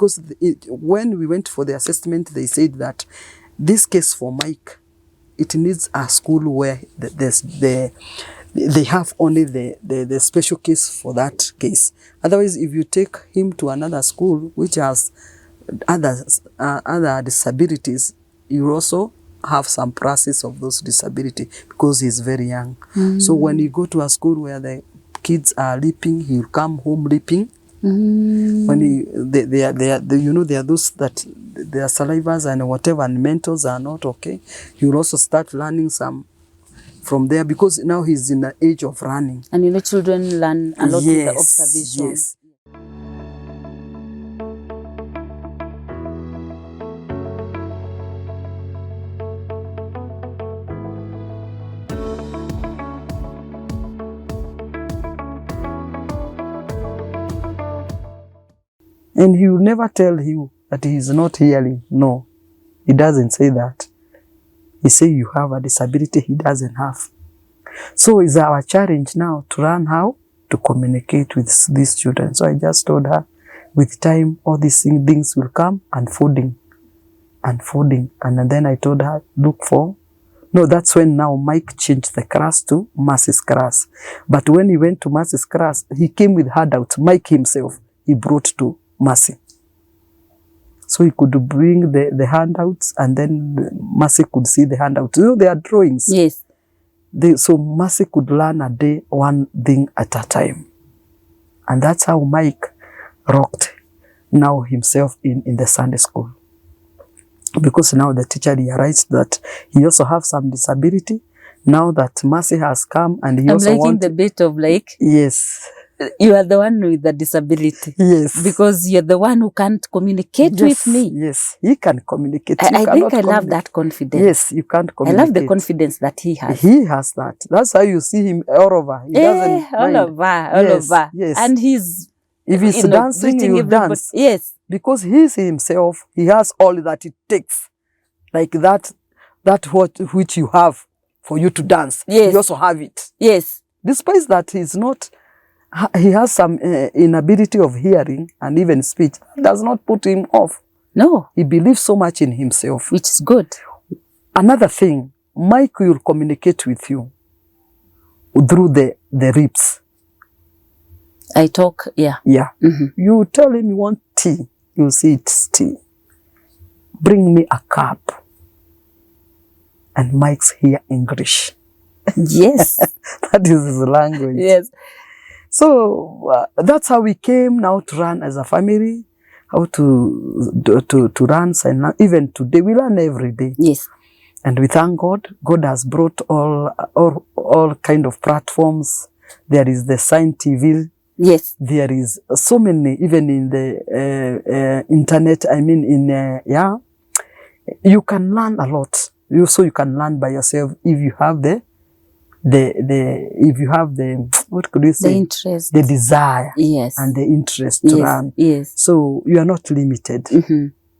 because when we went for the assessment, they said that this case for Mike, it needs a school where they have only the special case for that case. Otherwise, if you take him to another school which has other disabilities, you also have some process of those disability because he's very young. So when you go to a school where the kids are leaping, he'll come home leaping. When they are those that their salivas and whatever and mentals are not okay, he'll also start learning some from there because now he's in the age of running. And children learn a lot with the observation. Yes. And he will never tell you that he is not hearing. No, he doesn't say that. He say you have a disability he doesn't have. So it's our challenge now to learn how to communicate with these children. So I just told her, with time, all these things will come unfolding. And then I told her, look for... No, that's when now Mike changed the class to Mercy's class. But when he went to Mercy's class, he came with handouts. Mike himself, he brought to Mercy. So he could bring the handouts, and then Mercy could see the handouts. They are drawings. Yes. So Mercy could learn a day, one thing at a time. And that's how Mike rocked now himself in the Sunday school. Because now the teacher realized that he also have some disability. Now that Mercy has come and he also liking the bit of like... Yes. You are the one with the disability. Yes. Because you're the one who can't communicate with me. Yes, he can communicate. I think I love that confidence. Yes, you can't communicate. I love the confidence that he has. He has that. That's how you see him all over. He doesn't mind. All over. Yes. And he's... If he's dancing, he will dance. Yes. Because he's himself, he has all that it takes. Like that which you have for you to dance. Yes. You also have it. Yes. Despite that he's not... He has some inability of hearing and even speech. That does not put him off. No. He believes so much in himself. Which is good. Another thing, Mike will communicate with you through the ribs. I talk, yeah. Yeah. You tell him you want tea. You'll see it's tea. Bring me a cup. And Mike's hear English. Yes. That is his language. Yes. So that's how we came now to run as a family, how to run. And even today, we learn every day. Yes. And we thank God. God has brought all kind of platforms. There is the Sign TV. Yes. There is so many, even in the internet. I mean, you can learn a lot. You can learn by yourself if you have what could you say? The interest. The desire. Yes. And the interest to learn. Yes. So you are not limited.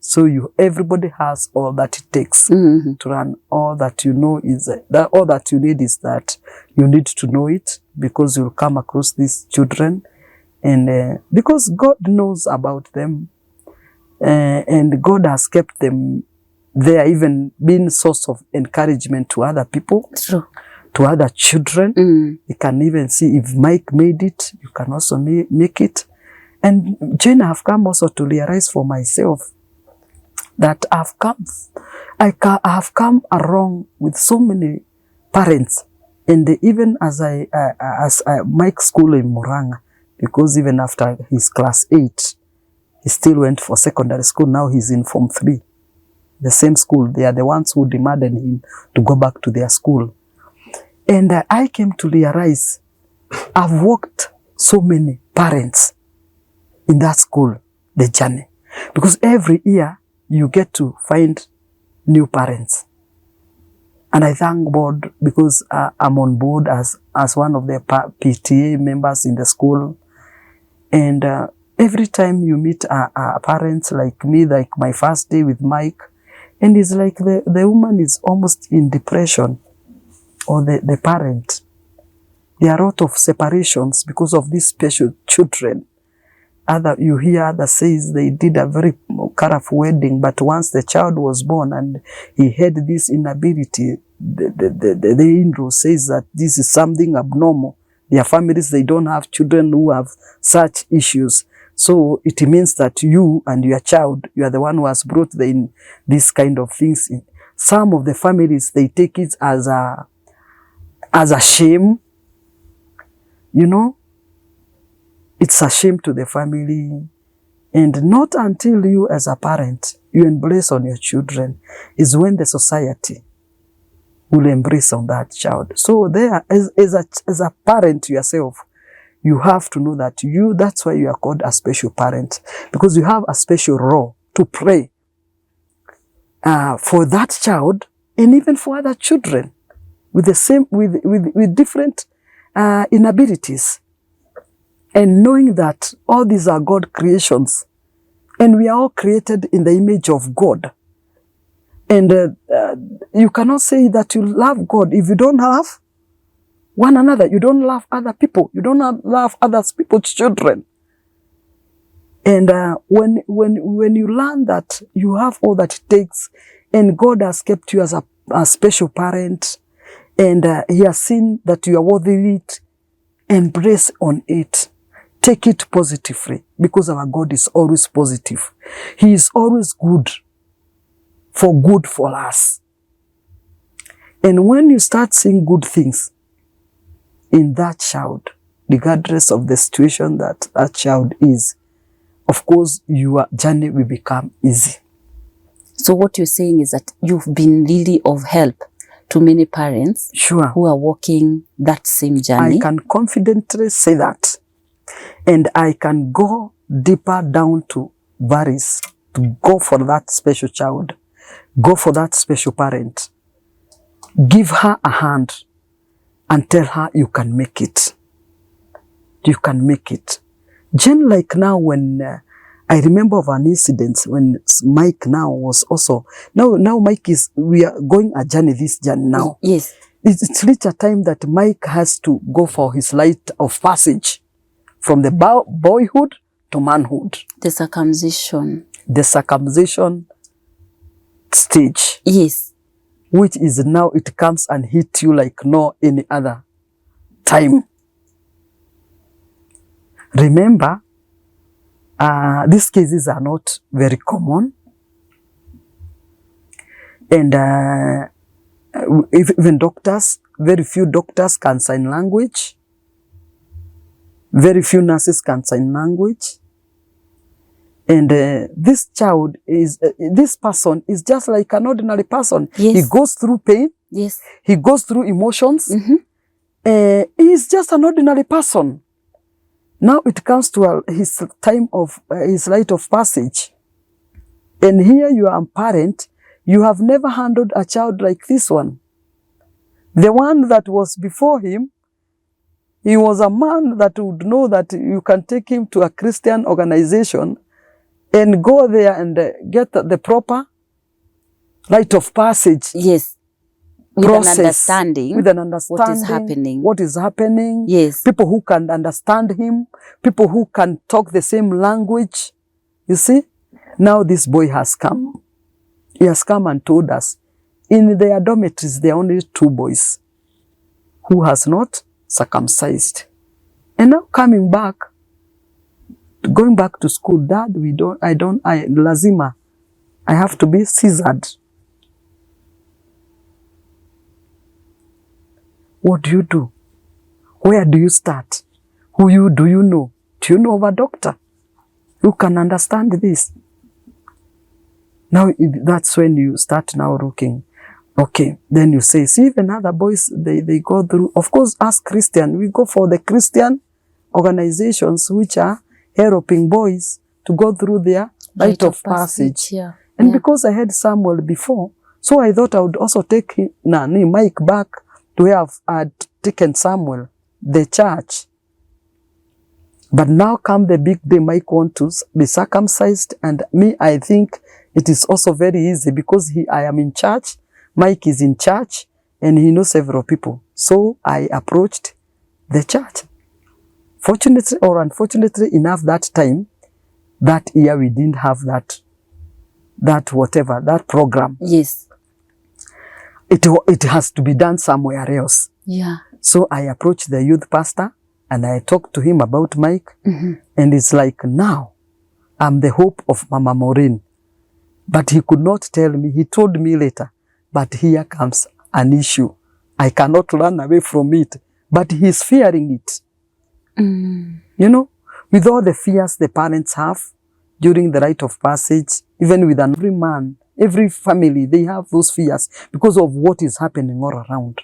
So everybody has all that it takes to run. All that you know is all that you need is that you need to know it, because you'll come across these children, and because God knows about them, and God has kept them there, even being source of encouragement to other people. True. To other children. You can even see if Mike made it, you can also make it. And Jane, I have come also to realize for myself that I have come along with so many parents, and even as Mike's school in Muranga, because even after his class 8, he still went for secondary school. Now he's in Form 3, the same school. They are the ones who demanded him to go back to their school. And I came to realize I've walked so many parents in that school, the journey, because every year you get to find new parents. And I thank God because I'm on board as one of the PTA members in the school. And every time you meet a parent like me, like my first day with Mike, and it's like the woman is almost in depression, or the parent. There are a lot of separations because of these special children. You hear others says they did a very colorful wedding, but once the child was born and he had this inability, the in-law says that this is something abnormal. Their families, they don't have children who have such issues. So it means that you and your child, you are the one who has brought these kind of things in. Some of the families, they take it as a shame. You know, it's a shame to the family. And not until you as a parent, you embrace on your children, is when the society will embrace on that child. So there, as a parent yourself, you have to know that that's why you are called a special parent, because you have a special role to play for that child and even for other children with different inabilities. And knowing that all these are God creations and we are all created in the image of God. And you cannot say that you love God if you don't love one another. You don't love other people. You don't love other people's children. And when you learn that you have all that it takes, and God has kept you as a special parent, and He has seen that you are worthy it, embrace on it. Take it positively, because our God is always positive. He is always good for us. And when you start seeing good things in that child, regardless of the situation that child is, of course, your journey will become easy. So what you're saying is that you've been really of help to many parents, sure, who are walking that same journey. I can confidently say that. And I can go deeper down to Varys to go for that special child, go for that special parent, give her a hand and tell her you can make it. You can make it. Jen, like now when I remember of an incident when Mike now was also, now Mike is, we are going a journey, this journey now. Yes. It's reached a time that Mike has to go for his rite of passage from the boyhood to manhood. The circumcision. The circumcision stage. Yes. Which is now it comes and hit you like no any other time. Remember, these cases are not very common. And even doctors, very few doctors can sign language. Very few nurses can sign language. And this child is, this person is just like an ordinary person. Yes. He goes through pain. Yes. He goes through emotions. Mm-hmm. He is just an ordinary person. Now it comes to his time of his rite of passage. And here you are a parent. You have never handled a child like this one. The one that was before him, he was a man that would know that you can take him to a Christian organization and go there and get the proper rite of passage. Yes. With process, an understanding. With an understanding. What is happening. What is happening. Yes. People who can understand him. People who can talk the same language. You see? Now this boy has come. He has come and told us, in their dormitories, there are only 2 boys who has not circumcised. And now coming back, going back to school, Dad, lazima, I have to be scissored. What do you do? Where do you start? Who do you know? Do you know of a doctor who can understand this? Now that's when you start now looking. Okay, then you say, see, even other boys, they go through, of course, as Christian, we go for the Christian organizations which are helping boys to go through their rite of passage. Yeah. And because I had Samuel before, so I thought I would also take Mike back to where I'd taken Samuel, the church. But now come the big day, Mike wants to be circumcised, and me, I think it is also very easy because I am in church, Mike is in church, and he knows several people. So I approached the church. Fortunately or unfortunately enough that time, that year we didn't have that whatever, that program. Yes. It has to be done somewhere else. Yeah. So I approached the youth pastor and I talked to him about Mike. And it's like, now I'm the hope of Mama Maureen. But he could not tell me. He told me later, but here comes an issue. I cannot run away from it. But he's fearing it. You know, with all the fears the parents have during the rite of passage, even with every man, every family, they have those fears because of what is happening all around.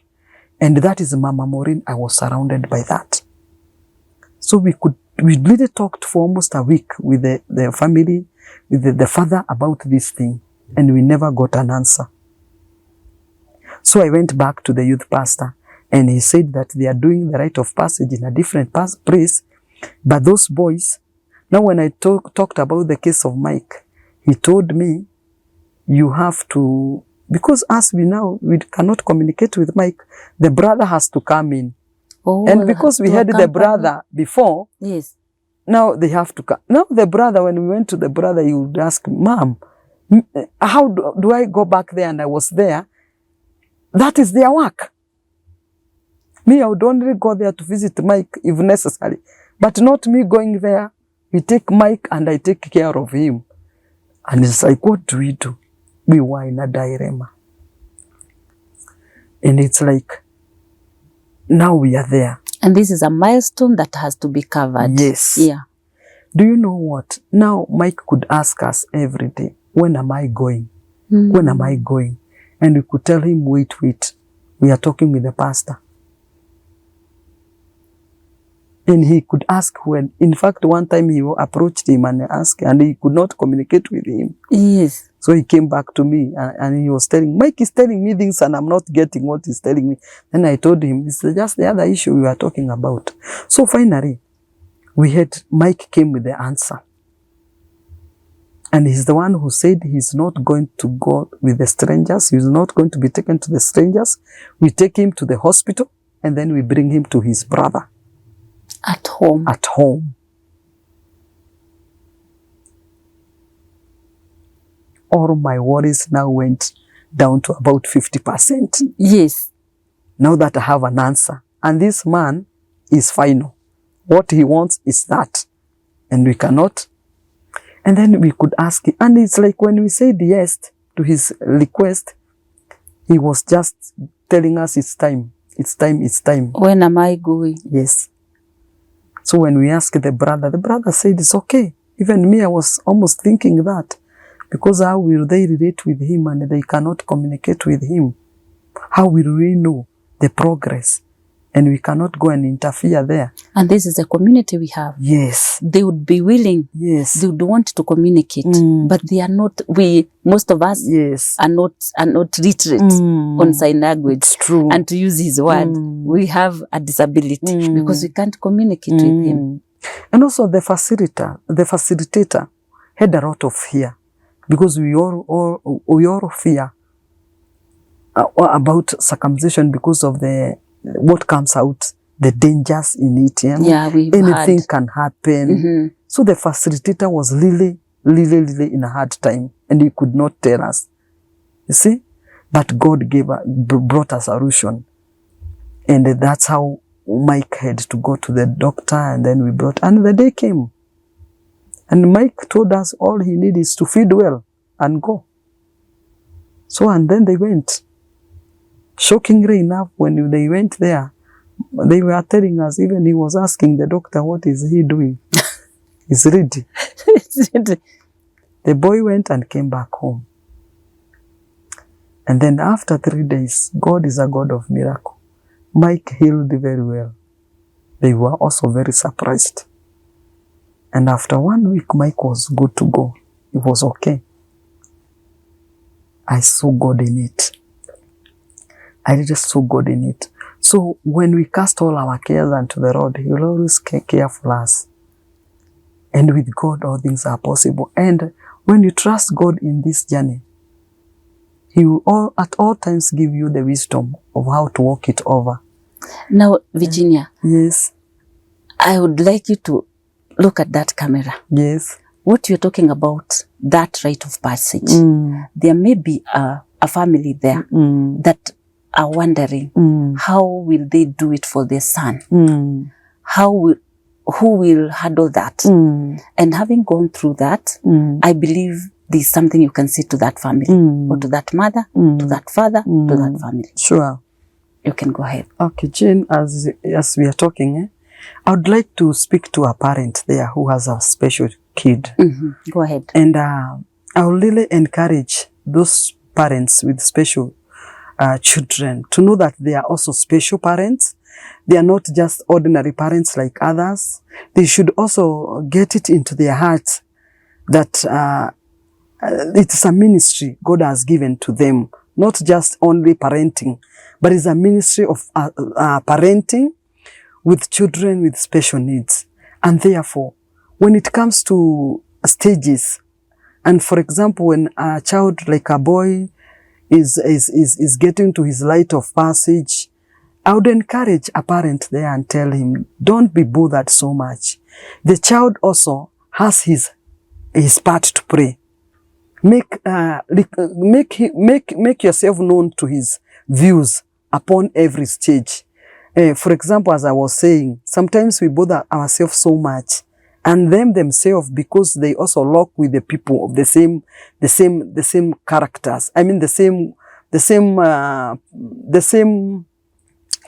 And that is Mama Maureen. I was surrounded by that. So we really talked for almost a week with the family, with the father about this thing. And we never got an answer. So I went back to the youth pastor and he said that they are doing the rite of passage in a different place. But those boys, now when I talked about the case of Mike, he told me, you have to, because as we cannot communicate with Mike, the brother has to come in. Oh, and because we had the brother before, yes, now they have to come. Now the brother, when we went to the brother, he would ask, Mom, how do I go back there? And I was there. That is their work. Me, I would only go there to visit Mike if necessary. But not me going there. We take Mike and I take care of him. And it's like, what do we do? We were in a dilemma. And it's like, now we are there. And this is a milestone that has to be covered. Yes. Yeah. Do you know what? Now Mike could ask us every day, when am I going? When am I going? And we could tell him, wait. We are talking with the pastor. And he could ask when. In fact, one time he approached him and asked, and he could not communicate with him. Yes. So he came back to me and he was telling, Mike is telling me things and I'm not getting what he's telling me. Then I told him, this is just the other issue we were talking about. So finally, Mike came with the answer. And he's the one who said he's not going to go with the strangers. He's not going to be taken to the strangers. We take him to the hospital and then we bring him to his brother. At home. At home. All my worries now went down to about 50%. Yes. Now that I have an answer. And this man is final. What he wants is that. And we cannot. And then we could ask him. And it's like when we said yes to his request, he was just telling us it's time. It's time, it's time. When am I going? Yes. So when we asked the brother said it's okay. Even me, I was almost thinking that. Because how will they relate with him and they cannot communicate with him? How will we know the progress? And we cannot go and interfere there. And this is a community we have. Yes. They would be willing. Yes. They would want to communicate. But they are not, most of us yes. are not literate on sign language. It's true. And to use his word, we have a disability because we can't communicate with him. And also the facilitator had a lot of fear. Because we all fear about circumcision because of what comes out, the dangers in it. You know? Yeah, anything can happen. So the facilitator was really in a hard time, and he could not tell us. You see, but God brought a solution, and that's how Mike had to go to the doctor, and then and the day came. And Mike told us all he needed is to feed well and go. So, and then they went. Shockingly enough, when they went there, they were telling us, even he was asking the doctor, what is he doing? He's ready. The boy went and came back home. And then after 3 days, God is a God of miracle. Mike healed very well. They were also very surprised. And after 1 week, Mike was good to go. It was okay. I saw God in it. I just saw God in it. So when we cast all our cares unto the Lord, He will always care for us. And with God, all things are possible. And when you trust God in this journey, He will at all times give you the wisdom of how to walk it over. Now, Virginia. Yes. I would like you to look at that camera. Yes. what you're talking about, that rite of passage, there may be a family there that are wondering, how will they do it for their son? Who will handle that? And having gone through that, I believe there's something you can say to that family, or to that mother, to that father, to that family. Sure. You can go ahead. Okay, Jane, as we are talking, I would like to speak to a parent there who has a special kid. Go ahead. And I will really encourage those parents with special children to know that they are also special parents. They are not just ordinary parents like others. They should also get it into their hearts that it's a ministry God has given to them, not just only parenting, but it's a ministry of parenting with children with special needs. And therefore, when it comes to stages, and for example, when a child like a boy is getting to his rite of passage, I would encourage a parent there and tell him, don't be bothered so much. The child also has his part to play. Make yourself known to his views upon every stage. For example, as I was saying, sometimes we bother ourselves so much, and them themselves, because they also lock with the people of the same characters. I mean, the same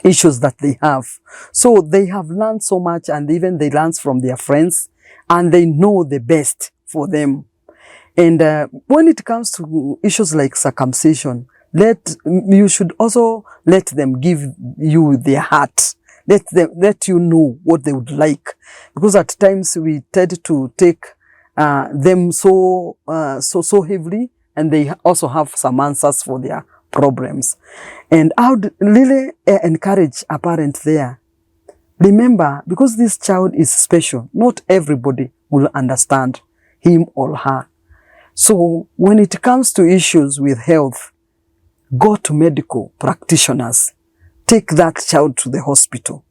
issues that they have. So they have learned so much, and even they learn from their friends, and they know the best for them. And when it comes to issues like circumcision, you should also let them give you their heart. Let you know what they would like, because at times we tend to take them so heavily, and they also have some answers for their problems. And I would really encourage a parent there. Remember, because this child is special, not everybody will understand him or her. So when it comes to issues with health, go to medical practitioners. Take that child to the hospital.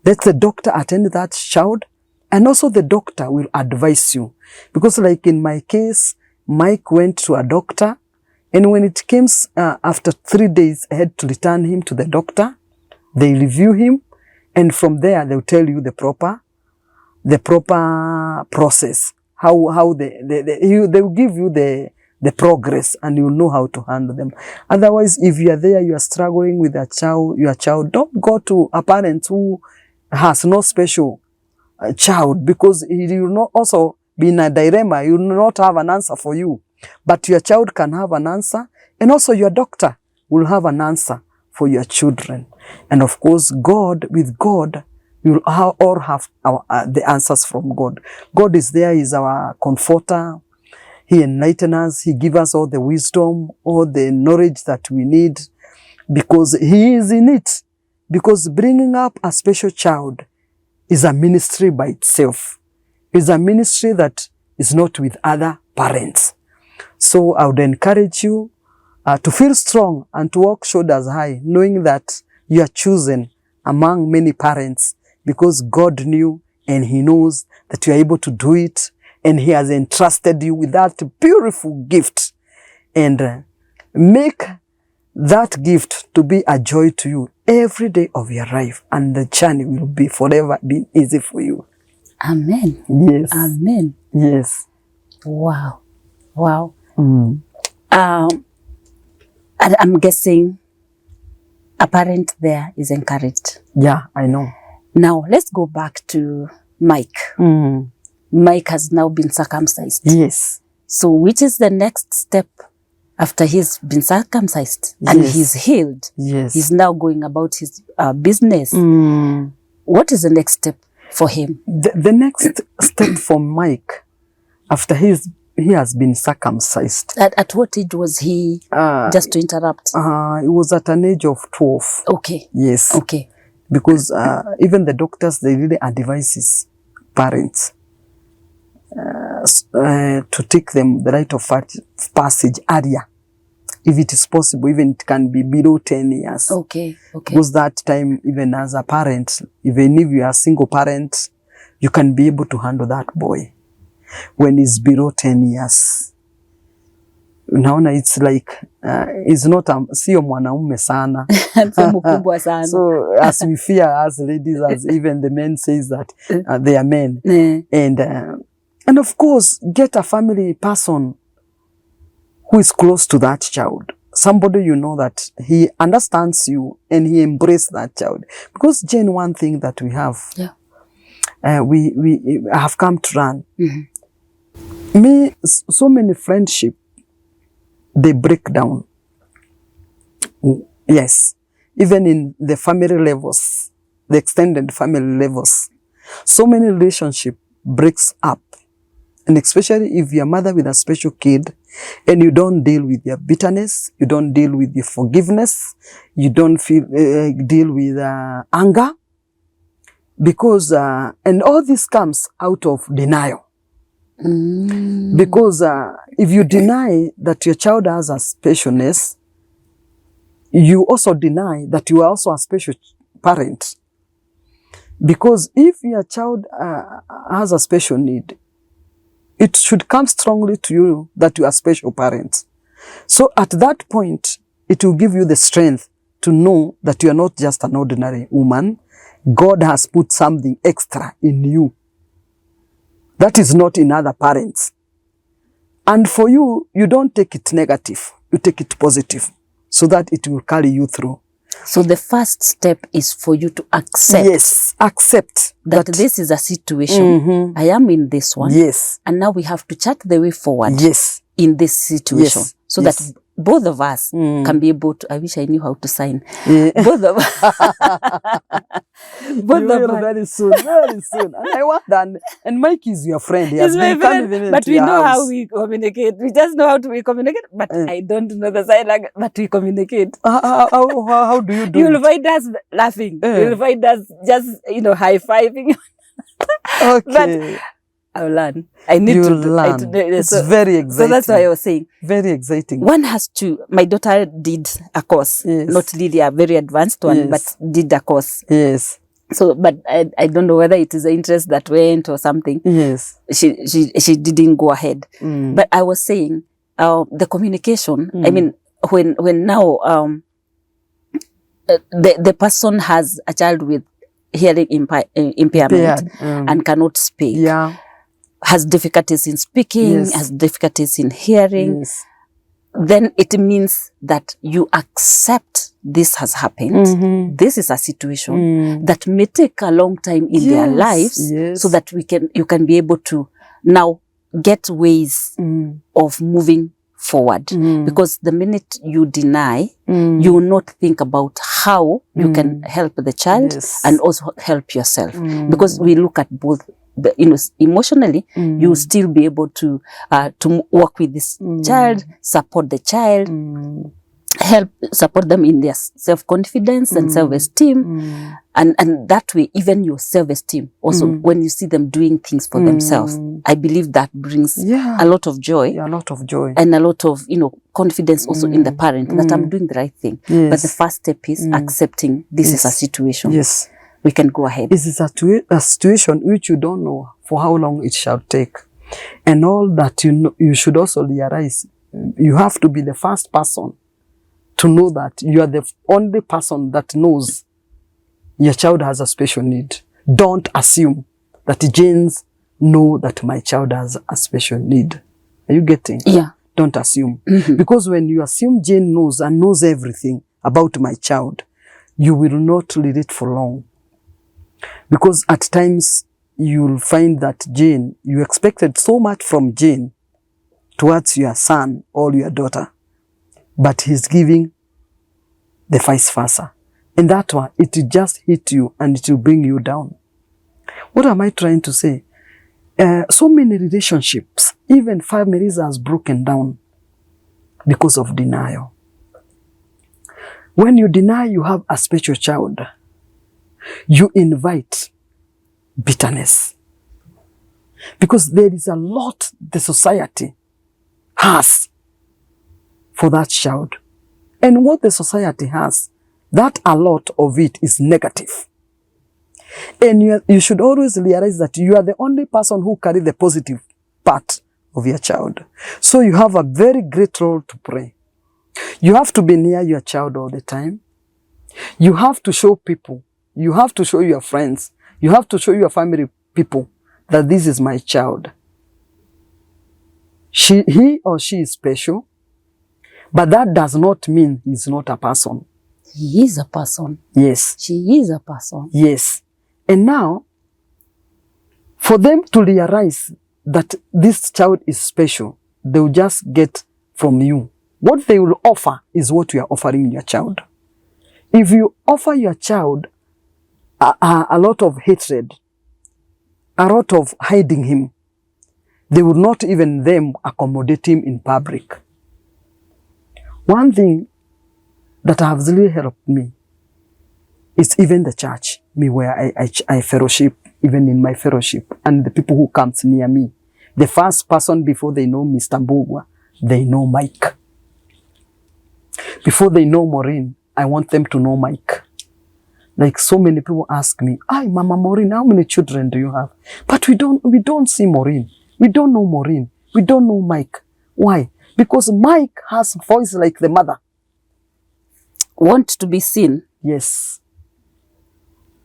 Let the doctor attend that child, and also the doctor will advise you. Because like in my case, Mike went to a doctor, and when it came after 3 days, I had to return him to the doctor. They review him, and from there they'll tell you the proper process. How they will give you the progress, and you know how to handle them. Otherwise, if you are there, you are struggling with your child, don't go to a parent who has no special child, because he will not also be in a dilemma. You will not have an answer for you, but your child can have an answer, and also your doctor will have an answer for your children. And of course, with God, we will all have the answers from God. God is there, He's our comforter. He enlightens us, He gives us all the wisdom, all the knowledge that we need, because He is in it. Because bringing up a special child is a ministry by itself. It's a ministry that is not with other parents. So I would encourage you to feel strong and to walk shoulders high, knowing that you are chosen among many parents, because God knew and He knows that you are able to do it, and He has entrusted you with that beautiful gift. And make that gift to be a joy to you every day of your life, and the journey will be forever be easy for you. Amen. Yes. Amen. Yes. Wow. Wow. And I'm guessing a parent there is encouraged. Yeah, I know. Now, let's go back to Mike. Mike has now been circumcised. Yes. So which is the next step after he's been circumcised and he's healed? Yes. He's now going about his business. What is the next step for him? The next step for Mike, after he has been circumcised. At what age was he, just to interrupt? It was at an age of 12. Okay. Yes. Okay. Because even the doctors, they really advise his parents to take them the rite of passage earlier, if it is possible. Even it can be below 10 years. Okay. Okay. Because that time, even as a parent, even if you are a single parent, you can be able to handle that boy. when he's below 10 years. Unaona, it's like he's not sio mwanaume sana. Mkubwa sana. So as we fear as ladies, as even the men says that they are men. And of course, get a family person who is close to that child. Somebody you know that he understands you and he embraces that child. Because Jane, one thing that we have, we have come to learn. Me, so many friendship, they break down. Yes, even in the family levels, the extended family levels, so many relationship breaks up. And especially if you're a mother with a special kid and you don't deal with your bitterness, you don't deal with your forgiveness, you don't deal with anger, because, and all this comes out of denial. Because if you deny that your child has a specialness, you also deny that you are also a special parent. Because if your child has a special need, it should come strongly to you that you are special parents. So at that point, it will give you the strength to know that you are not just an ordinary woman. God has put something extra in you that is not in other parents. And for you, you don't take it negative, you take it positive, so that it will carry you through. So the first step is for you to accept. Yes, accept that this is a situation. I am in this one. Yes. And now we have to chart the way forward. Yes. In this situation. Yes. So that both of us can be able to, I wish I knew how to sign. Yeah. Both of us. Both of us. Very soon, very soon. And I want that. And Mike is your friend. He has been coming, but we know how we communicate. We just know how to communicate. But I don't know the sign language, but we communicate. How do you do You'll find us laughing. You'll find us just, high-fiving. Okay. But I'll learn. I need You'll to learn. It's very exciting. So that's why I was saying. Very exciting. One has to, my daughter did a course. Yes. Not really a very advanced one, but did a course. Yes. So, but I don't know whether it is the interest that went or something. Yes. She didn't go ahead. But I was saying, the communication, I mean, when now, the person has a child with hearing impairment and cannot speak. Yeah. Has difficulties in speaking, has difficulties in hearing, then it means that you accept this has happened. This is a situation that may take a long time in their lives, so that you can be able to now get ways of moving forward. Because the minute you deny, you will not think about how you can help the child and also help yourself. Because we look at both. Emotionally, you still be able to work with this child, support the child, support them in their self-confidence and self-esteem, and that way, even your self-esteem. Also, when you see them doing things for themselves, I believe that brings a lot of joy, and a lot of confidence also in the parent that I'm doing the right thing. But the first step is accepting this is a situation. Yes. We can go ahead. This is a situation which you don't know for how long it shall take. And all that you should also realize, you have to be the first person to know that you are the only person that knows your child has a special need. Don't assume that genes know that my child has a special need. Are you getting? Yeah. Don't assume. Because when you assume Jane knows and knows everything about my child, you will not lead it for long. Because at times you'll find that Jane, you expected so much from Jane towards your son or your daughter, but he's giving the vice versa. And that one, it will just hit you and it will bring you down. What am I trying to say? So many relationships, even families, has broken down because of denial. When you deny you have a special child, you invite bitterness. Because there is a lot the society has for that child. And what the society has, that a lot of it is negative. And you should always realize that you are the only person who carry the positive part of your child. So you have a very great role to play. You have to be near your child all the time. You have to show people, you have to show your friends, you have to show your family people that this is my child. He or she is special, but that does not mean he's not a person. He is a person. Yes. She is a person. Yes. And now, for them to realize that this child is special, they will just get from you. What they will offer is what you are offering your child. If you offer your child a lot of hatred, a lot of hiding him, they will not even them accommodate him in public. One thing that has really helped me is even the church, me where I fellowship, even in my fellowship, and the people who comes near me. The first person before they know Mr. Mbugwa, they know Mike. Before they know Maureen, I want them to know Mike. Like so many people ask me, "Ay, Mama Maureen, how many children do you have?" But we don't see Maureen. We don't know Maureen. We don't know Mike. Why? Because Mike has a voice like the mother. Want to be seen. Yes.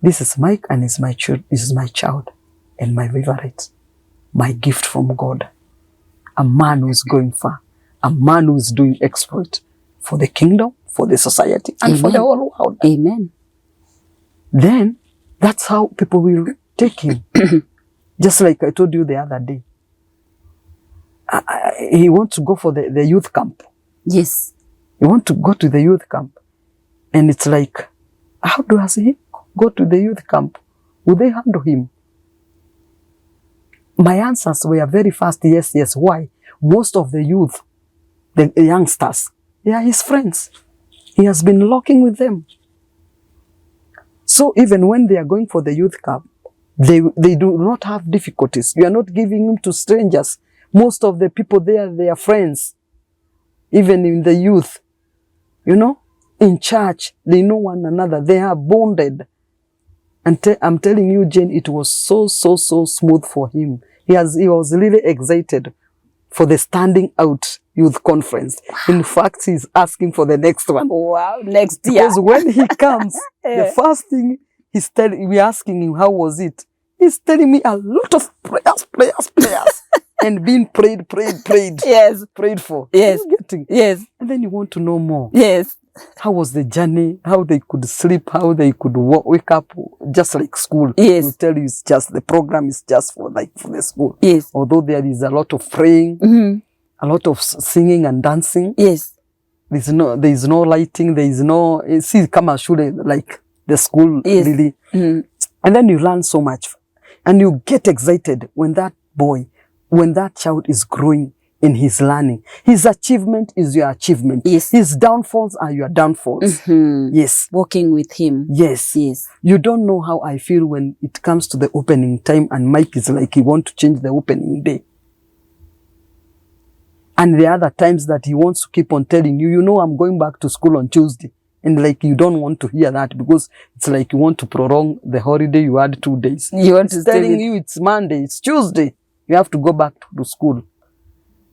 This is Mike and is my child and my favorite. My gift from God. A man who is going far. A man who is doing exploit for the kingdom, for the society, and for the whole world. Amen. Then, that's how people will take him. Just like I told you the other day. He wants to go for the youth camp. Yes. He wants to go to the youth camp. And it's like, how does he go to the youth camp? Will they handle him? My answers were very fast, yes, yes. Why? Most of the youth, the youngsters, they are his friends. He has been locking with them. So even when they are going for the youth camp, they do not have difficulties. You are not giving him to strangers. Most of the people there, they are friends. Even in the youth, you know, in church, they know one another. They are bonded. And I'm telling you, Jane, it was so smooth for him. He was really excited for the standing out youth conference. In fact, he's asking for the next one. Wow, next year. Because when he comes, the first thing we're asking him, how was it? He's telling me a lot of prayers. And being prayed. Yes. Prayed for. Yes. He's getting. Yes. And then you want to know more. Yes. How was the journey? How they could sleep? How they could wake up? Just like school. Yes. We'll tell you the program is just for the school. Yes. Although there is a lot of praying, a lot of singing and dancing. Yes. There is no lighting. There is no, see, come and shoot like the school. Yes. Really. And then you learn so much. And you get excited when that child is growing in his learning. His achievement is your achievement. Yes. His downfalls are your downfalls. Yes. Walking with him. Yes. Yes. You don't know how I feel when it comes to the opening time and Mike is like he wants to change the opening day. And the other times that he wants to keep on telling you, I'm going back to school on Tuesday. And like you don't want to hear that because it's like you want to prolong the holiday you had 2 days. You want to telling you it's Monday, it's Tuesday. You have to go back to school.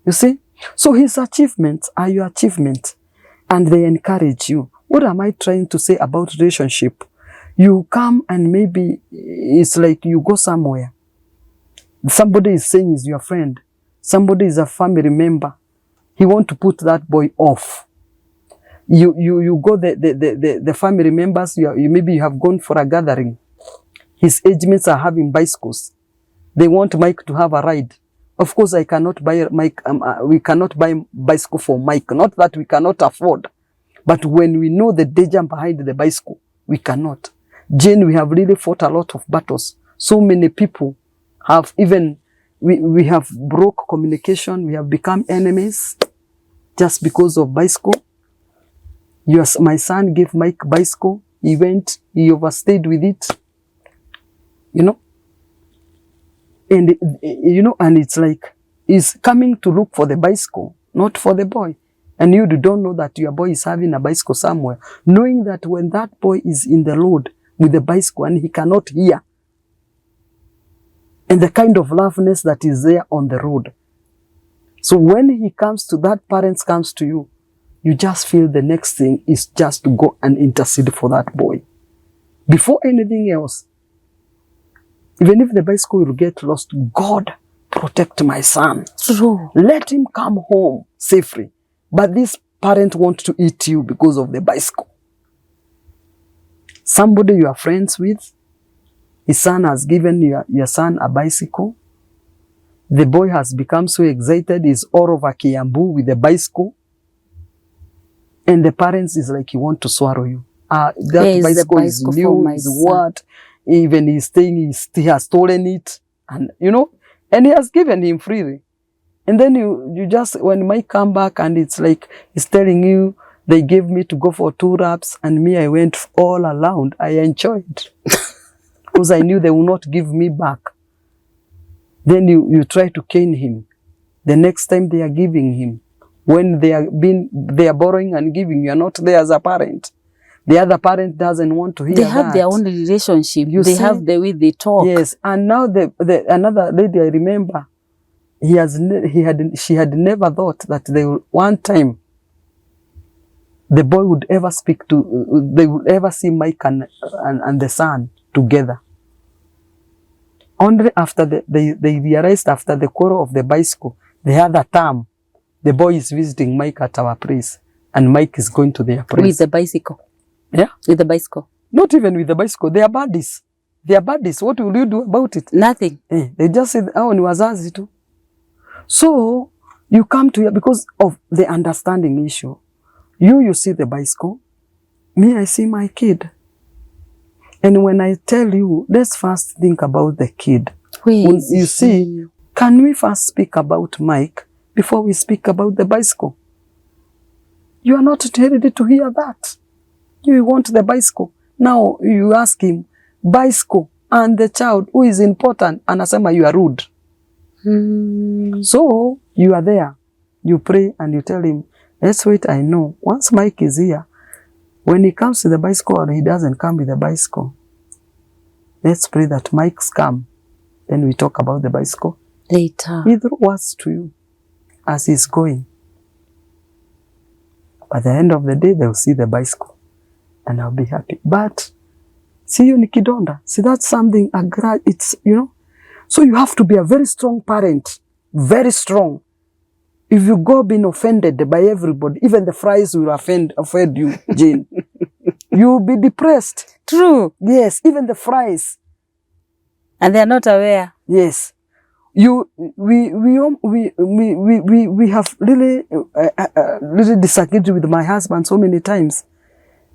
You see? So his achievements are your achievements. And they encourage you. What am I trying to say about relationship? You come and maybe it's like you go somewhere. Somebody is saying he's your friend. Somebody is a family member. He want to put that boy off. You go the family members, maybe you have gone for a gathering. His age mates are having bicycles. They want Mike to have a ride. Of course, I cannot buy Mike. We cannot buy bicycle for Mike. Not that we cannot afford, but when we know the danger behind the bicycle, we cannot. Jane, we have really fought a lot of battles. So many people have we have broke communication. We have become enemies just because of bicycle. My son gave Mike bicycle. He went. He overstayed with it. And and it's like he's coming to look for the bicycle, not for the boy. And you don't know that your boy is having a bicycle somewhere, knowing that when that boy is in the road with the bicycle and he cannot hear, and the kind of loveness that is there on the road. So when he comes to that, parents comes to you, you just feel the next thing is just to go and intercede for that boy. Before anything else, even if the bicycle will get lost, God, protect my son. True. Let him come home safely. But this parent wants to eat you because of the bicycle. Somebody you are friends with, his son has given your son a bicycle. The boy has become so excited, he's all over Kiambu with the bicycle. And the parents is like, he want to swallow you. That bicycle is new, is what? Even he's saying he has stolen it. And and he has given him freely. And then you just, when Mike come back and it's like, he's telling you, they gave me to go for 2 laps and me, I went all around. I enjoyed because I knew they will not give me back. Then you try to cane him. The next time they are giving him, when they are borrowing and giving, you are not there as a parent. The other parent doesn't want to hear that. They have their own relationship. They have the way they talk. Yes, and now another lady I remember, she had never thought that one time the boy would ever they would ever see Mike and the son together. Only after they realized after the quarrel of the bicycle, the other time, the boy is visiting Mike at our place, and Mike is going to their place. With the bicycle? Yeah. With the bicycle? Not even with the bicycle. They are buddies. They are buddies. What will you do about it? Nothing. They just said, oh, ni wazazi tu. So, you come to here because of the understanding issue. You see the bicycle. Me, I see my kid. And when I tell you, let's first think about the kid. You see, can we first speak about Mike before we speak about the bicycle? You are not ready to hear that. You want the bicycle. Now you ask him, bicycle and the child, who is important? Anasema you are rude. So you are there. You pray and you tell him, let's wait, I know. Once Mike is here, when he comes to the bicycle or he doesn't come with the bicycle, let's pray that Mike's come. Then we talk about the bicycle. Later. He threw words to you as he's going. By the end of the day, they'll see the bicycle and I'll be happy. But see you nikidonda. See, that's something, it's, So you have to be a very strong parent. Very strong. If you go being offended by everybody, even the fries will offend you, Jane. You'll be depressed. True. Yes, even the fries. And they're not aware. Yes. We have really disagreed with my husband so many times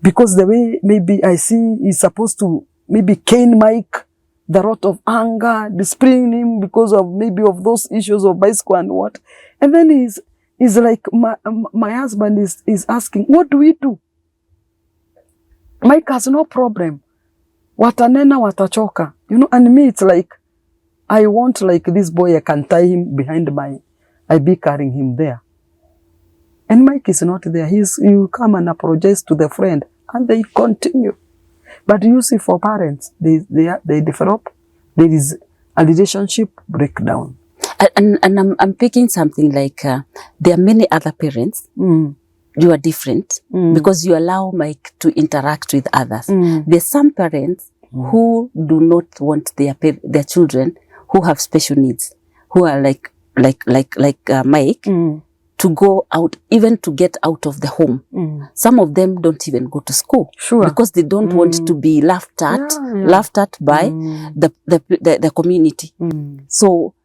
because the way maybe I see he's supposed to maybe cane Mike, the lot of anger, disciplining him because of maybe of those issues of bicycle and what. And then he's like, my husband is asking, what do we do? Mike has no problem. Watanena watachoka. And me it's like, I want like this boy, I can tie him behind I be carrying him there. And Mike is not there. You come and apologize to the friend and they continue. But you see for parents, they develop, there is a relationship breakdown. And I'm picking something like, there are many other parents. You are different because you allow Mike to interact with others. There's some parents who do not want their children who have special needs, who are like Mike, to go out, even to get out of the home. Some of them don't even go to school because they don't want to be laughed at by the community. So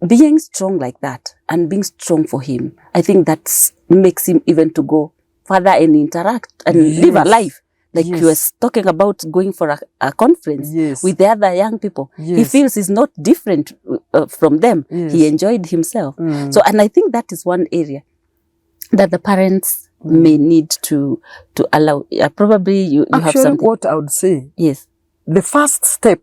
being strong like that and being strong for him, I think that makes him even to go further and interact and live a life. Like you were talking about going for a conference with the other young people. He feels he's not different from them. He enjoyed himself. So, and I think that is one area that the parents may need to allow. Probably you actually, have something. What I would say, the first step,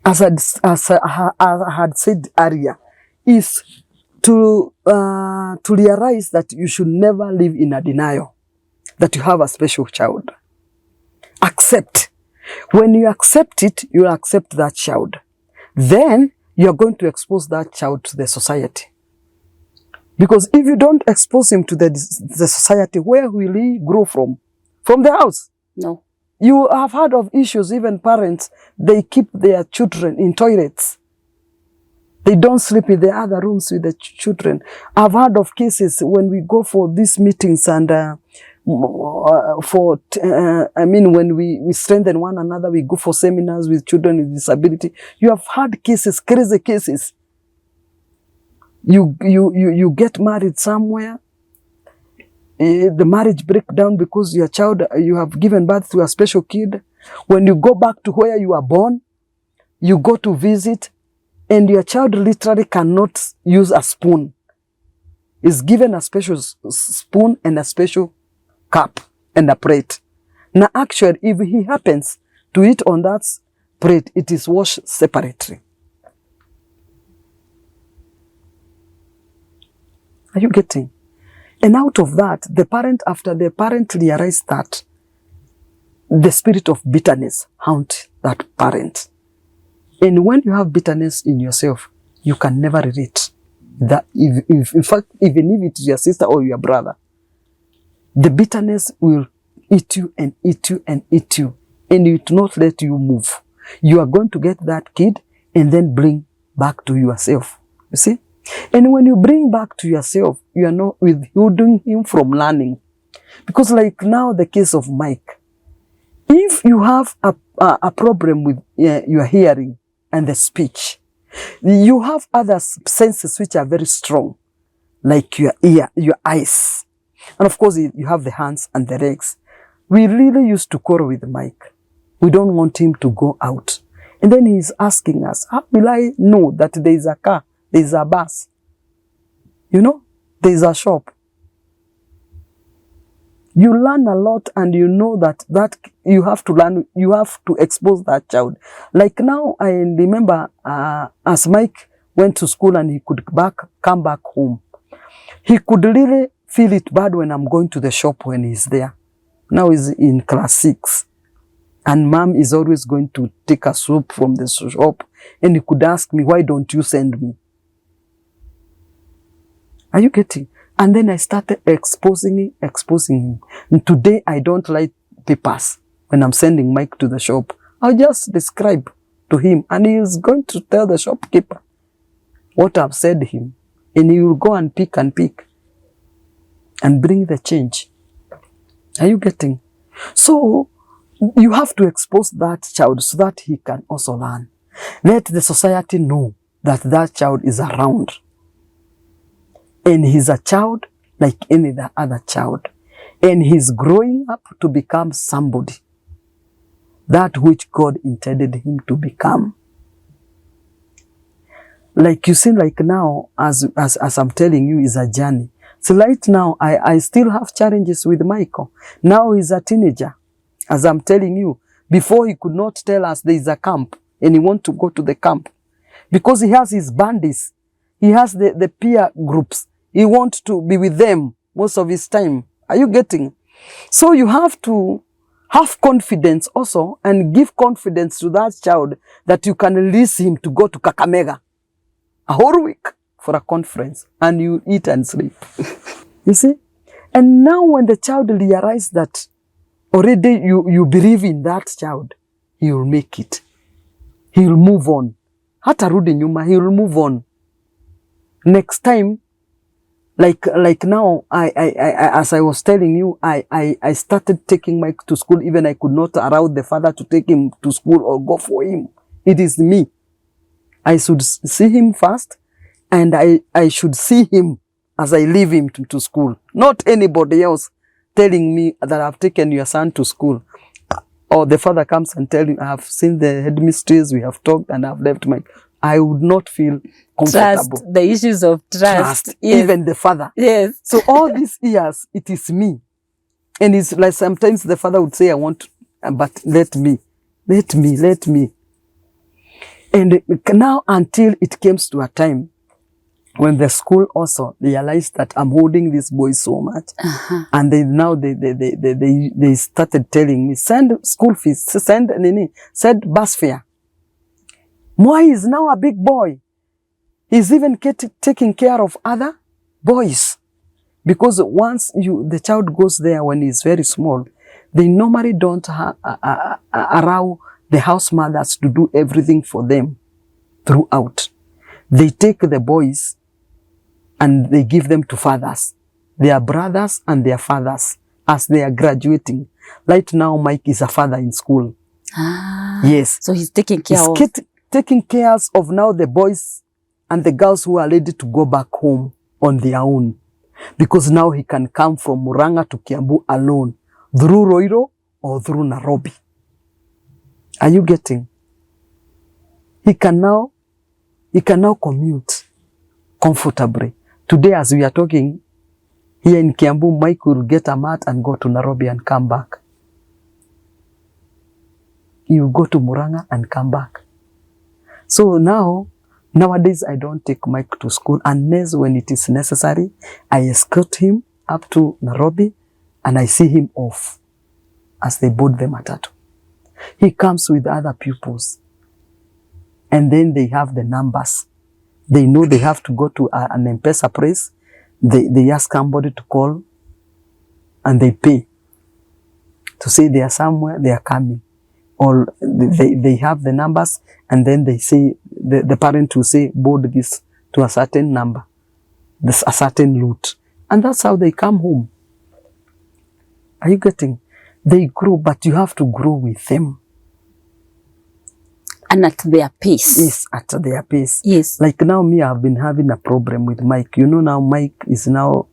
as I had said earlier, is to realize that you should never live in a denial that you have a special child. Accept. When you accept it, you'll accept that child. then you're going to expose that child to the society. Because if you don't expose him to the society, where will he grow from? From the house? No. You have heard of issues, even parents, they keep their children in toilets. They don't sleep in the other rooms with the children. I've heard of cases when we go for these meetings and when we strengthen one another, we go for seminars with children with disability. You have heard cases, crazy cases. You get married somewhere, the marriage break down because your child, you have given birth to a special kid. When you go back to where you are born, you go to visit, and your child literally cannot use a spoon. Is given a special spoon and a special cup and a plate. Now actually, if he happens to eat on that plate, it is washed separately. Are you getting? And out of that, after the parent realized that, the spirit of bitterness haunts that parent. And when you have bitterness in yourself, you can never relate. That in fact, even if it's your sister or your brother, the bitterness will eat you and eat you and eat you, and it will not let you move. You are going to get that kid and then bring back to yourself. You see? And when you bring back to yourself, you are not withholding him from learning. Because like now the case of Mike, if you have a problem with your hearing and the speech, you have other senses which are very strong, like your ear, your eyes. And of course, you have the hands and the legs. We really used to quarrel with Mike. We don't want him to go out. And then he's asking us, how will I know that there is a car, there is a bus? You know, there is a shop. You learn a lot, and you know that you have to learn, you have to expose that child. Like now, I remember as Mike went to school and he could come back home, he could really feel it bad when I'm going to the shop when he's there. Now he's in class 6. And mom is always going to take a soup from the shop, and he could ask me, why don't you send me? Are you getting? And then I started exposing him. And today I don't write papers when I'm sending Mike to the shop. I'll just describe to him, and he is going to tell the shopkeeper what I've said to him. And he will go and pick and bring the change. Are you getting? So you have to expose that child so that he can also learn. Let the society know that that child is around. And he's a child like any other child. And he's growing up to become somebody. That which God intended him to become. Like you see, like now, as I'm telling you, is a journey. So right now, I still have challenges with Michael. Now he's a teenager. As I'm telling you, before he could not tell us there is a camp and he wants to go to the camp. Because he has his bandits. He has the peer groups. He wants to be with them most of his time. Are you getting? So you have to have confidence also and give confidence to that child that you can release him to go to Kakamega a whole week for a conference and you eat and sleep. You see? And now when the child realizes that already you believe in that child, he will make it. He will move on. Hatarudi nyuma, he will move on. Next time, like now, as I was telling you, I started taking Mike to school. Even I could not allow the father to take him to school or go for him. It is me. I should see him first, and I should see him as I leave him to school. Not anybody else telling me that I've taken your son to school. Or the father comes and tells him, I have seen the headmistress, we have talked, and I've left Mike. I would not feel comfortable. Trust, the issues of trust. Yes. Even the father. Yes. So all these years, it is me. And it's like sometimes the father would say, I want, but let me. And now until it comes to a time when the school also realized that I'm holding this boy so much. And they started telling me, send school fees, send bus fare. Moi is now a big boy. He's even taking care of other boys. Because once the child goes there when he's very small, they normally don't allow the house mothers to do everything for them throughout. They take the boys and they give them to fathers, their brothers and their fathers, as they are graduating. Right now, Mike is a father in school. Yes. So he's taking care taking care of now the boys and the girls who are ready to go back home on their own. Because now he can come from Murang'a to Kiambu alone, through Roiro or through Nairobi. Are you getting? He can now commute comfortably. Today, as we are talking, here in Kiambu, Mike will get a mat and go to Nairobi and come back. He will go to Murang'a and come back. So nowadays, I don't take Mike to school unless when it is necessary. I escort him up to Nairobi and I see him off as they board the matatu. He comes with other pupils and then they have the numbers. They know they have to go to an M-Pesa place. They ask somebody to call and they pay to say they are somewhere, they are coming. Or they have the numbers and then they say, the parent will say, board this to a certain number, a certain route. And that's how they come home. Are you getting? They grow, but you have to grow with them. And at their pace. Yes, at their pace. Yes. Like now, me, I've been having a problem with Mike. You know, now Mike is now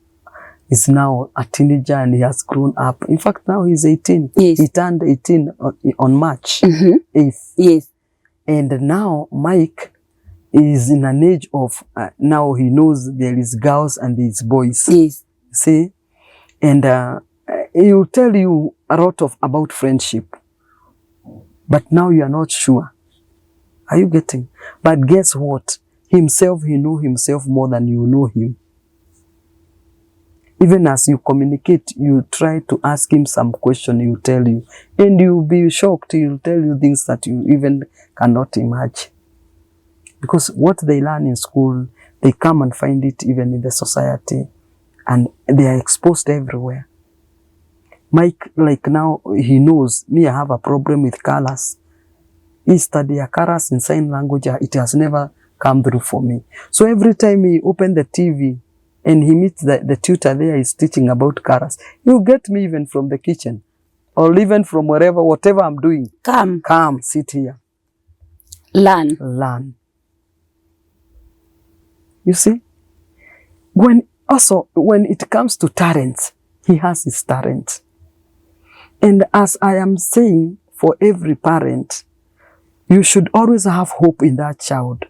a teenager and he has grown up. In fact, now he's 18. Yes. He turned 18 on March 8th. Yes. And now Mike is in an age of, now he knows there is girls and there is boys. Yes. See? And he will tell you a lot about friendship. But now you are not sure. Are you getting? But guess what? Himself, he knows himself more than you know him. Even as you communicate, you try to ask him some question, he will tell you. And you'll be shocked, he'll tell you things that you even cannot imagine. Because what they learn in school, they come and find it even in the society. And they are exposed everywhere. Mike, like now, he knows, me, I have a problem with colors. He studied colors in sign language, it has never come through for me. So every time he opened the TV, and he meets the tutor there is teaching about colors, you get me even from the kitchen or even from whatever I'm doing. Come, sit here. Learn. You see? When it comes to talents, he has his talent. And as I am saying, for every parent, you should always have hope in that child,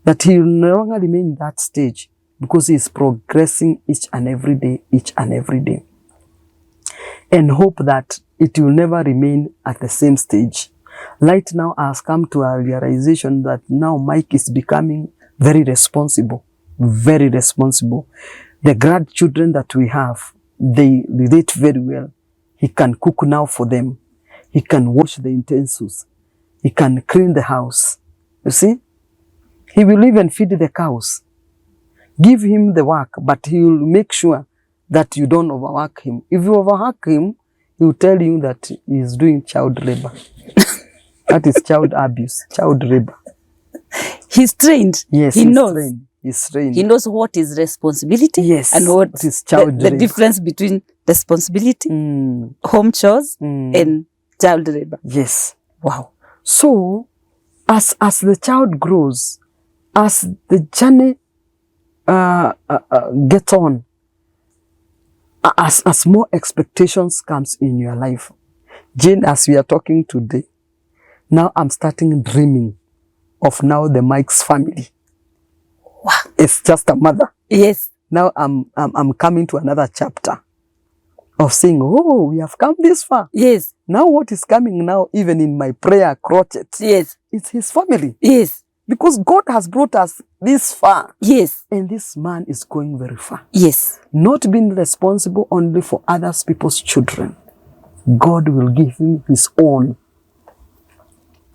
that he will no longer remain in that stage, because he is progressing each and every day. And hope that it will never remain at the same stage. Right now, I have come to a realization that now Mike is becoming very responsible. Very responsible. The grandchildren that we have, they relate very well. He can cook now for them. He can wash the utensils. He can clean the house. You see? He will even feed the cows. Give him the work, but he will make sure that you don't overwork him. If you overwork him, he will tell you that he is doing child labor. That is child abuse, child labor. He's trained. Yes, he knows. Trained. He's trained. He knows what is responsibility. Yes, and what is child the difference between responsibility, home chores, and child labor. Yes. Wow. So, as the child grows, as the journey get on, as more expectations comes in your life. Jane, as we are talking today, now I'm starting dreaming of now the Mike's family. Wow. It's just a mother. Yes. Now I'm coming to another chapter of saying, oh, we have come this far. Yes. Now what is coming now, even in my prayer crotchet, yes, it's his family. Yes. Because God has brought us this far. Yes. And this man is going very far. Yes. Not being responsible only for other people's children. God will give him his own.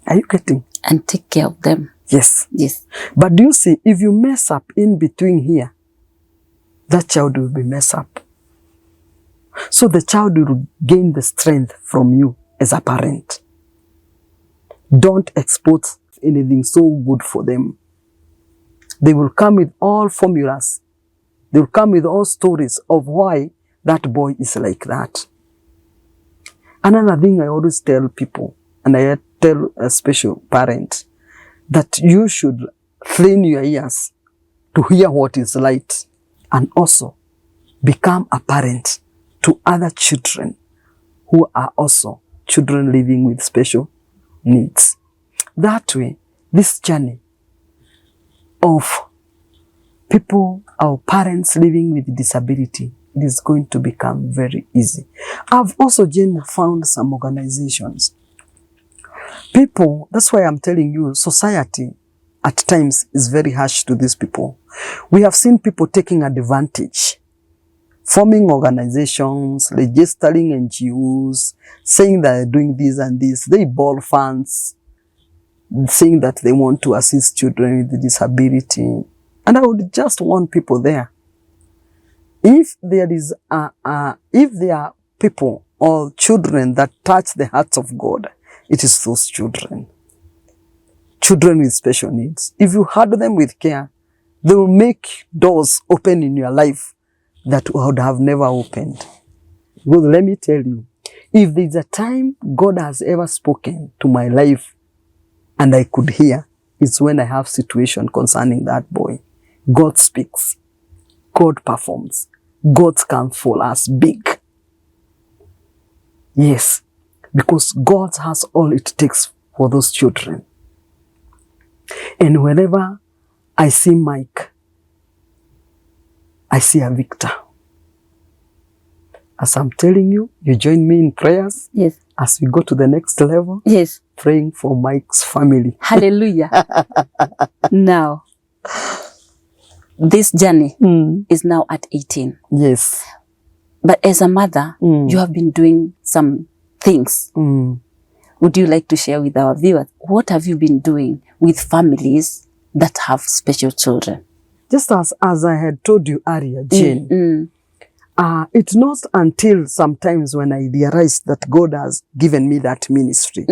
Are you getting? And take care of them. Yes. Yes. But do you see, if you mess up in between here, that child will be messed up. So the child will gain the strength from you as a parent. Don't expose anything so good for them. They will come with all formulas. They will come with all stories of why that boy is like that. Another thing I always tell people, and I tell a special parent, that you should train your ears to hear what is right, and also become a parent to other children who are also children living with special needs. That way, this journey of people, our parents living with disability, it is going to become very easy. I've also, Jane, found some organizations. People, that's why I'm telling you, society at times is very harsh to these people. We have seen people taking advantage, forming organizations, registering NGOs, saying that they're doing this and this. They borrow funds, saying that they want to assist children with disability. And I would just warn people there. If there is if there are people or children that touch the hearts of God, it is those children. Children with special needs. If you handle them with care, they will make doors open in your life that would have never opened. Because let me tell you, if there is a time God has ever spoken to my life and I could hear, it's when I have situation concerning that boy. God speaks. God performs. God comes for us big. Yes, because God has all it takes for those children. And whenever I see Mike, I see a Victor. As I'm telling you, you join me in prayers. Yes. As we go to the next level. Yes. Praying for Mike's family. Hallelujah. Now, this journey is now at 18. Yes. But as a mother, you have been doing some things. Would you like to share with our viewers, what have you been doing with families that have special children? Just as I had told you earlier, Jane, it's not until sometimes when I realized that God has given me that ministry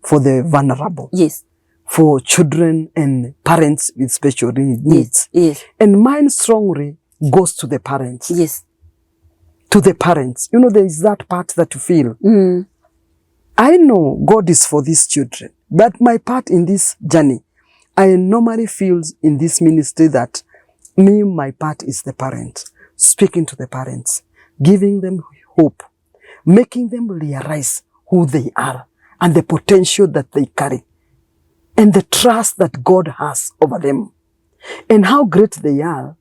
for the vulnerable. Yes. For children and parents with special needs. Yes. And mine strongly goes to the parents. Yes. To the parents. You know, there is that part that you feel. I know God is for these children, but my part in this journey, I normally feel in this ministry that my part is the parent. Speaking to the parents, giving them hope, making them realize who they are and the potential that they carry, and the trust that God has over them, and how great they are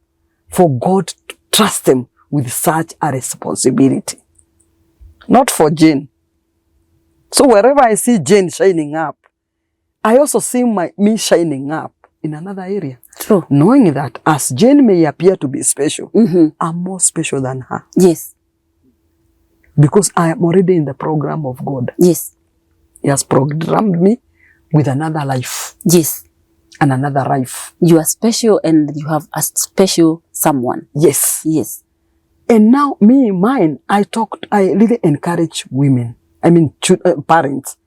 for God to trust them with such a responsibility. Not for Jane. So wherever I see Jane shining up, I also see me shining up in another area. True. Knowing that as Jane may appear to be special, I'm more special than her. Yes. Because I am already in the program of God. Yes. He has programmed me with another life. Yes. And another life. You are special and you have a special someone. Yes. Yes. And now I really encourage women. I mean, parents.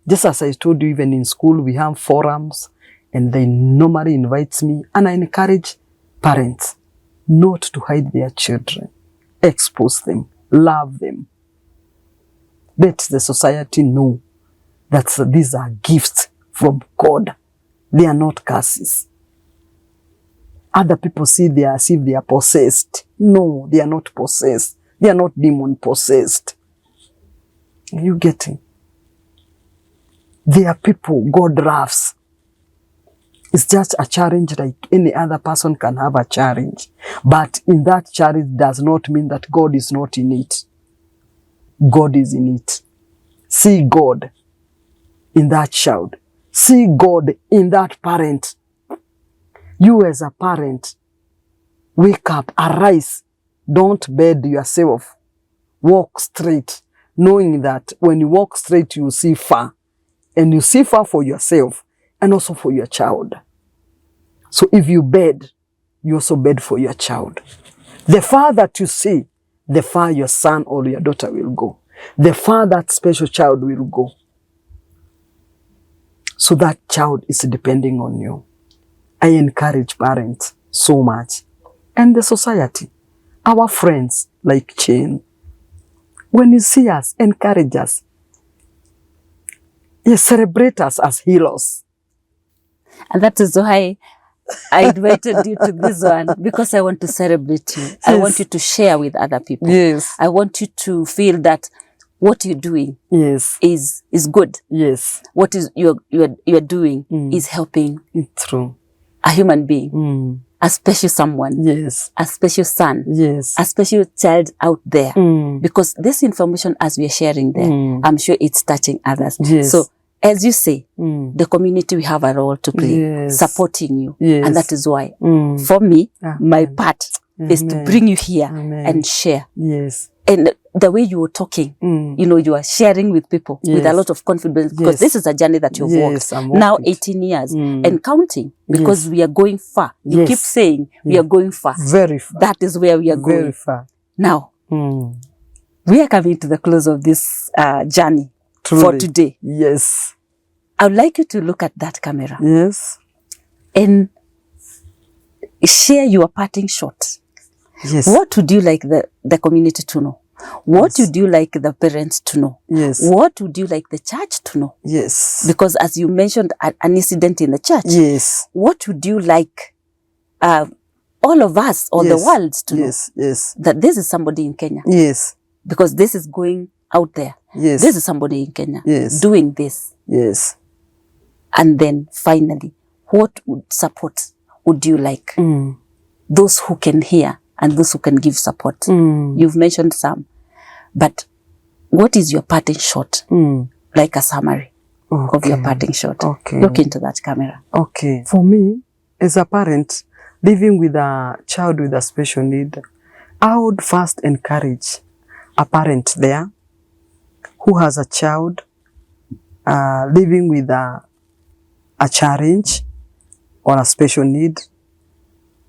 Just as I told you, even in school, we have forums and they normally invite me, and I encourage parents not to hide their children. Expose them. Love them. Let the society know that these are gifts from God. They are not curses. Other people see they are as if they are possessed. No, they are not possessed. They are not demon possessed. You getting? They are people God loves. It's just a challenge like any other person can have a challenge. But in that challenge does not mean that God is not in it. God is in it. See God in that child. See God in that parent. You as a parent, wake up, arise. Don't bed yourself. Walk straight, knowing that when you walk straight, you see far. And you see far for yourself. and also for your child. So if you bed, you also bed for your child. The far that you see, the far your son or your daughter will go. The far that special child will go. So that child is depending on you. I encourage parents so much. And the society, our friends like Jane, when you see us, encourage us. Yes, celebrate us as healers. And that is why I invited you to this one, because I want to celebrate you. Yes. I want you to share with other people. Yes. I want you to feel that what you're doing yes. is good. Yes. What is you're doing is helping True. a human being, a special someone, yes, a special son, yes, a special child out there. Because this information, as we are sharing there, I'm sure it's touching others. Yes. So, as you say, the community, we have a role to play, yes, supporting you. Yes. And that is why, for me, my part is to bring you here and share. Yes. And the way you were talking, you know, you are sharing with people with a lot of confidence, because this is a journey that you've walked. Now 18 years and counting, because we are going far. You keep saying we are going far. Very far. That is where we are going. Very far. Now, we are coming to the close of this journey. Truly. For today. Yes. I would like you to look at that camera. Yes. And share your parting shot. Yes. What would you like the community to know? What would you like the parents to know? Yes. What would you like the church to know? Yes. Because as you mentioned an incident in the church. Yes. What would you like all of us or the world to know? Yes. Yes. That this is somebody in Kenya. Yes. Because this is going out there. Yes. This is somebody in Kenya. Yes. Doing this. Yes. And then finally, what support would you like? Those who can hear and those who can give support. You've mentioned some. But what is your parting shot? Like a summary of your parting shot. Okay. Look into that camera. Okay. For me, as a parent, living with a child with a special need, I would first encourage a parent there who has a child living with a challenge or a special need.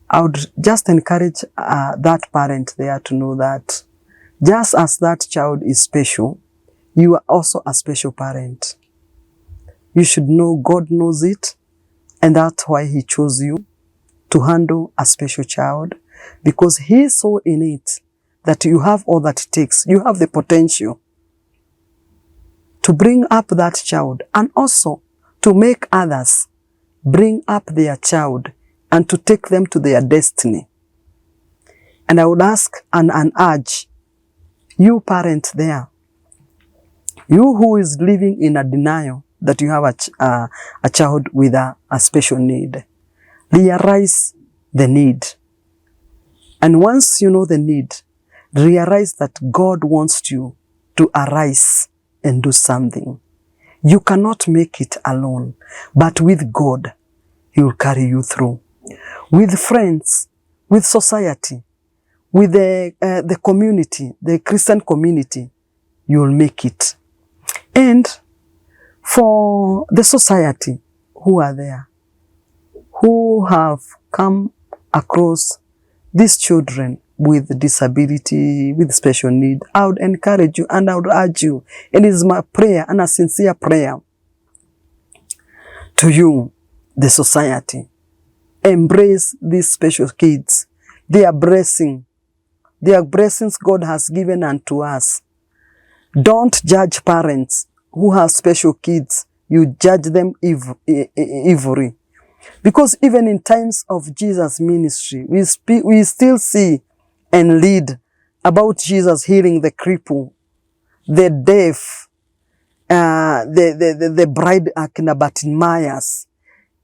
I would just encourage that parent there to know that just as that child is special, you are also a special parent. You should know God knows it, and that's why He chose you to handle a special child, because He saw in it that you have all that it takes. You have the potential to bring up that child and also to make others bring up their child and to take them to their destiny. And I would ask and urge you parent there, you who is living in a denial that you have a child with a special need, realize the need. And once you know the need, realize that God wants you to arise and do something. You cannot make it alone, but with God, He will carry you through. With friends, with society, with the community, the Christian community, you will make it. And for the society who are there, who have come across these children with disability, with special need, I would encourage you and I would urge you, and it is my prayer and a sincere prayer to you, the society. Embrace these special kids. They are blessings God has given unto us. Don't judge parents who have special kids. You judge them evilly. Because even in times of Jesus' ministry, we still see and read about Jesus healing the cripple, the deaf, the bride Bartimaeus.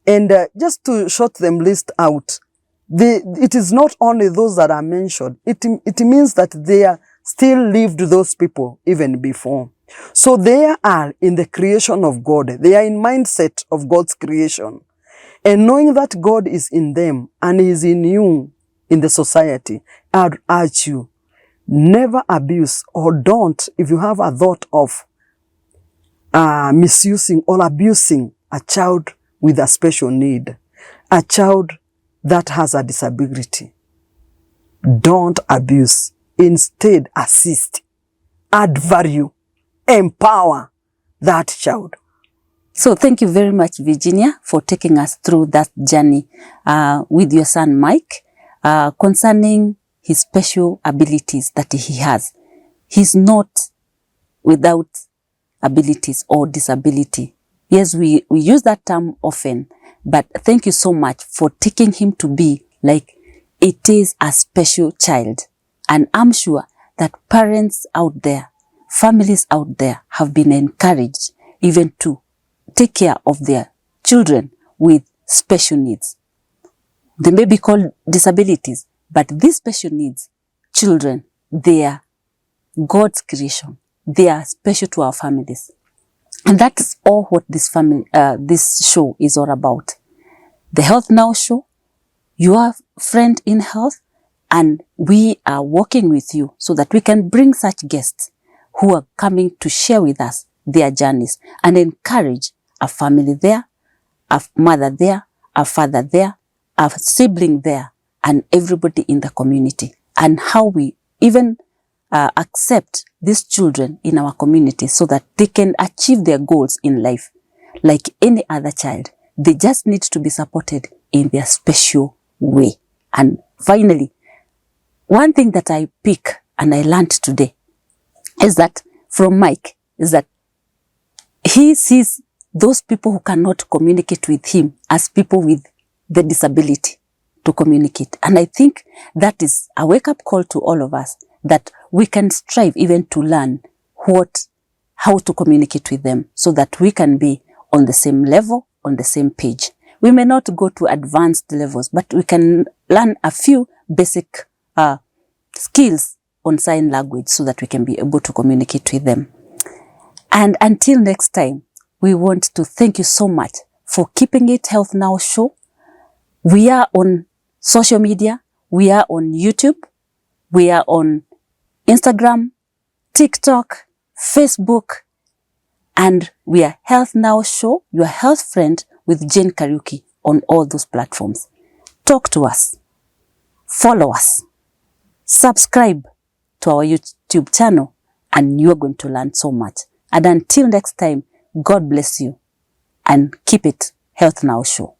And just to short them list out, it is not only those that are mentioned. It means that they are still lived those people even before. So they are in the creation of God. They are in mindset of God's creation. And knowing that God is in them and is in you in the society, I'd urge you, never abuse or don't, if you have a thought of misusing or abusing a child with a special need, a child that has a disability. Don't abuse. Instead, assist, add value, empower that child. So thank you very much, Virginia, for taking us through that journey with your son, Mike, concerning his special abilities that he has. He's not without abilities or disability. Yes, we use that term often, but thank you so much for taking him to be like it is a special child. And I'm sure that parents out there, families out there have been encouraged even to take care of their children with special needs. They may be called disabilities, but these special needs, children, they are God's creation. They are special to our families. And that's all what this show is all about. The Health Now Show, your friend in health, and we are working with you so that we can bring such guests who are coming to share with us their journeys and encourage a family there, a mother there, a father there, a sibling there, and everybody in the community, and how we even accept these children in our community so that they can achieve their goals in life like any other child. They just need to be supported in their special way. And finally, one thing that I pick and I learned today is that from Mike is that he sees those people who cannot communicate with him as people with the disability to communicate. And I think that is a wake-up call to all of us, that we can strive even to learn how to communicate with them so that we can be on the same level, on the same page. We may not go to advanced levels, but we can learn a few basic skills on sign language so that we can be able to communicate with them. And until next time, we want to thank you so much for keeping it Health Now Show. We are on social media. We are on YouTube. We are on Instagram, TikTok, Facebook, and we are Health Now Show, your health friend with Jane Kariuki on all those platforms. Talk to us, follow us, subscribe to our YouTube channel, and you're going to learn so much. And until next time, God bless you and keep it Health Now Show.